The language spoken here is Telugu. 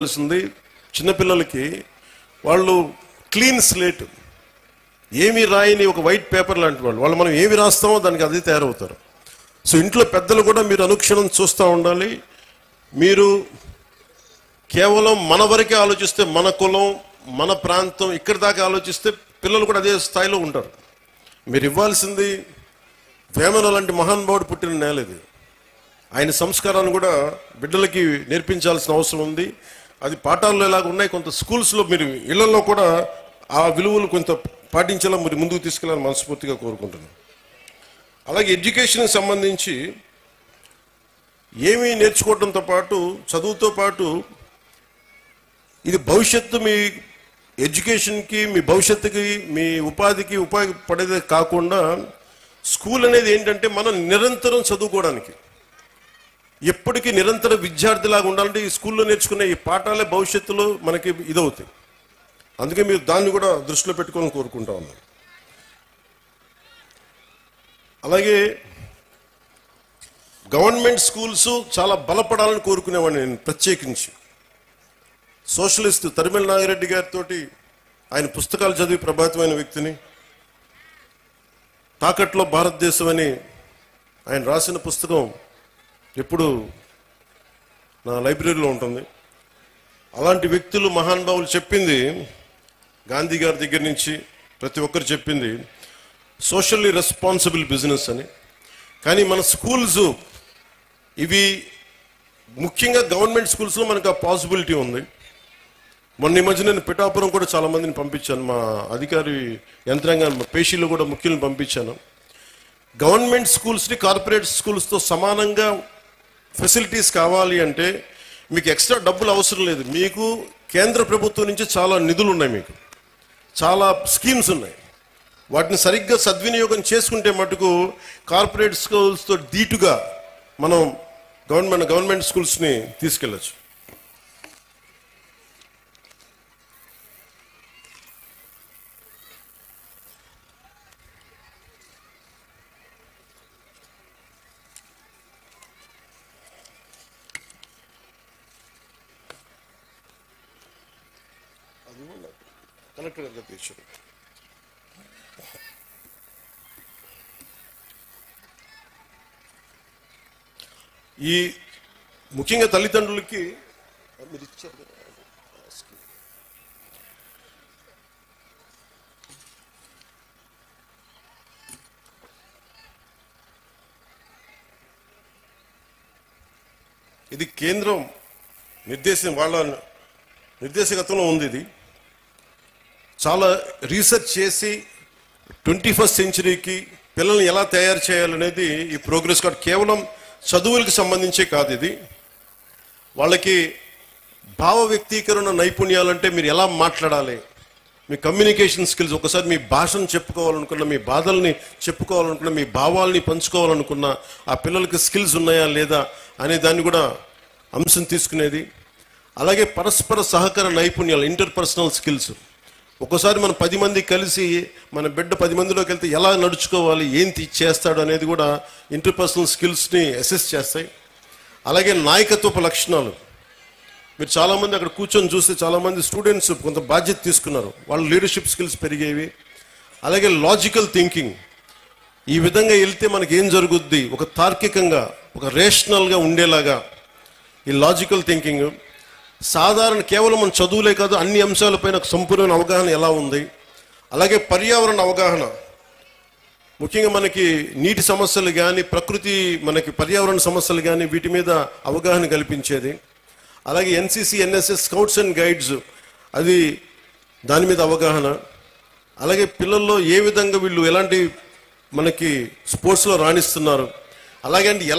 చిన్నపిల్లలకి వాళ్ళు క్లీన్ స్లేట్, ఏమి రాయని ఒక వైట్ పేపర్ లాంటి వాళ్ళు మనం ఏమి రాస్తామో దానికి అది తయారవుతారు. సో ఇంట్లో పెద్దలు కూడా మీరు అనుక్షణం చూస్తూ ఉండాలి. మీరు కేవలం మన వరకే ఆలోచిస్తే, మన కులం మన ప్రాంతం ఇక్కడి దాకా ఆలోచిస్తే పిల్లలు కూడా అదే స్థాయిలో ఉంటారు. మీరు ఇవ్వాల్సింది వేమన లాంటి మహానుభావుడు పుట్టిన నేల ఇది. ఆయన సంస్కారాన్ని కూడా బిడ్డలకి నేర్పించాల్సిన అవసరం ఉంది. అది పాఠాల్లో ఎలాగ ఉన్నాయి, కొంత స్కూల్స్లో మీరు ఇళ్లలో కూడా ఆ విలువలు కొంత పాటించేలా మీరు ముందుకు తీసుకెళ్ళాలని మనస్ఫూర్తిగా కోరుకుంటున్నాను. అలాగే ఎడ్యుకేషన్కి సంబంధించి ఏమీ నేర్చుకోవడంతో పాటు, చదువుతో పాటు ఇది భవిష్యత్తు, మీ ఎడ్యుకేషన్కి, మీ భవిష్యత్తుకి, మీ ఉపాధికి ఉపయోగపడేదే కాకుండా స్కూల్ అనేది ఏంటంటే మనం నిరంతరం చదువుకోవడానికి, ఎప్పటికీ నిరంతర విద్యార్థిలాగా ఉండాలంటే ఈ స్కూల్లో నేర్చుకునే ఈ పాఠాలే భవిష్యత్తులో మనకి ఇదవుతాయి. అందుకే మీరు దాన్ని కూడా దృష్టిలో పెట్టుకోవాలని కోరుకుంటా ఉన్నాను. అలాగే గవర్నమెంట్ స్కూల్స్ చాలా బలపడాలని కోరుకునేవాడిని నేను ప్రత్యేకించి. సోషలిస్ట్ తరిమెల నాగిరెడ్డి గారితో ఆయన పుస్తకాలు చదివి ప్రభావితమైన వ్యక్తిని. తాకట్లో భారతదేశం అని ఆయన రాసిన పుస్తకం ఎప్పుడు నా లైబ్రరీలో ఉంటుంది. అలాంటి వ్యక్తులు, మహానుభావులు చెప్పింది, గాంధీ గారి దగ్గర నుంచి ప్రతి ఒక్కరు చెప్పింది సోషల్లీ రెస్పాన్సిబుల్ బిజినెస్ అని. కానీ మన స్కూల్స్ ఇవి ముఖ్యంగా గవర్నమెంట్ స్కూల్స్లో మనకు ఆ పాసిబిలిటీ ఉంది. మొన్న ఈ మధ్య నేను పిఠాపురం కూడా చాలా మందిని పంపించాను, మా అధికారి యంత్రాంగాన్ని, పేషీలు కూడా ముఖ్యులను పంపించాను. గవర్నమెంట్ స్కూల్స్ని కార్పొరేట్ స్కూల్స్తో సమానంగా ఫెసిలిటీస్ కావాలి అంటే మీకు ఎక్స్ట్రా డబ్బులు అవసరం లేదు. మీకు కేంద్ర ప్రభుత్వం నుంచి చాలా నిధులు ఉన్నాయి, మీకు చాలా స్కీమ్స్ ఉన్నాయి. వాటిని సరిగ్గా సద్వినియోగం చేసుకుంటే మటుకు కార్పొరేట్ స్కూల్స్తో ధీటుగా మనం గవర్నమెంట్ స్కూల్స్ని తీసుకెళ్ళచ్చు. కలెక్టర్ గారు తెచ్చారు. ఈ ముఖ్యంగా తల్లిదండ్రులకి మీరు ఇచ్చారు ఇది కేంద్రం వాళ్ళ నిర్దేశకత్వంలో ఉంది. ఇది చాలా రీసెర్చ్ చేసి 21st సెంచరీకి పిల్లల్ని ఎలా తయారు చేయాలనేది ఈ ప్రోగ్రెస్ కార్డ్ కేవలం చదువులకు సంబంధించే కాదు. ఇది వాళ్ళకి భావ వ్యక్తీకరణ నైపుణ్యాలంటే మీరు ఎలా మాట్లాడాలి, మీ కమ్యూనికేషన్ స్కిల్స్, ఒకసారి మీ భాషను చెప్పుకోవాలనుకున్న, మీ బాధల్ని చెప్పుకోవాలనుకున్న, మీ భావాల్ని పంచుకోవాలనుకున్న ఆ పిల్లలకి స్కిల్స్ ఉన్నాయా లేదా అనే దాన్ని కూడా అంశం తీసుకునేది. అలాగే పరస్పర సహకార నైపుణ్యాలు, ఇంటర్పర్సనల్ స్కిల్స్. ఒక్కోసారి మనం 10 మంది కలిసి మన బిడ్డ 10 మందిలోకి వెళ్తే ఎలా నడుచుకోవాలి, ఏంటి చేస్తాడు అనేది కూడా ఇంటర్పర్సనల్ స్కిల్స్ని అసెస్ చేస్తాయి. అలాగే నాయకత్వపు లక్షణాలు, మీరు చాలామంది అక్కడ కూర్చొని చూస్తే చాలామంది స్టూడెంట్స్ కొంత బాధ్యత తీసుకున్నారు, వాళ్ళ లీడర్షిప్ స్కిల్స్ పెరిగేవి. అలాగే లాజికల్ థింకింగ్, ఈ విధంగా వెళ్తే మనకి ఏం జరుగుద్ది, ఒక తార్కికంగా, ఒక రేషనల్గా ఉండేలాగా ఈ లాజికల్ థింకింగ్. సాధారణ కేవలం మన చదువులే కాదు, అన్ని అంశాలపైన సంపూర్ణ అవగాహన ఎలా ఉంది. అలాగే పర్యావరణ అవగాహన, ముఖ్యంగా మనకి నీటి సమస్యలు కానీ, ప్రకృతి మనకి పర్యావరణ సమస్యలు కానీ, వీటి మీద అవగాహన కల్పించేది. అలాగే NCC NSS scouts and guides, అది దాని మీద అవగాహన. అలాగే పిల్లల్లో ఏ విధంగా వీళ్ళు ఎలాంటి మనకి స్పోర్ట్స్లో రాణిస్తున్నారు, అలాగే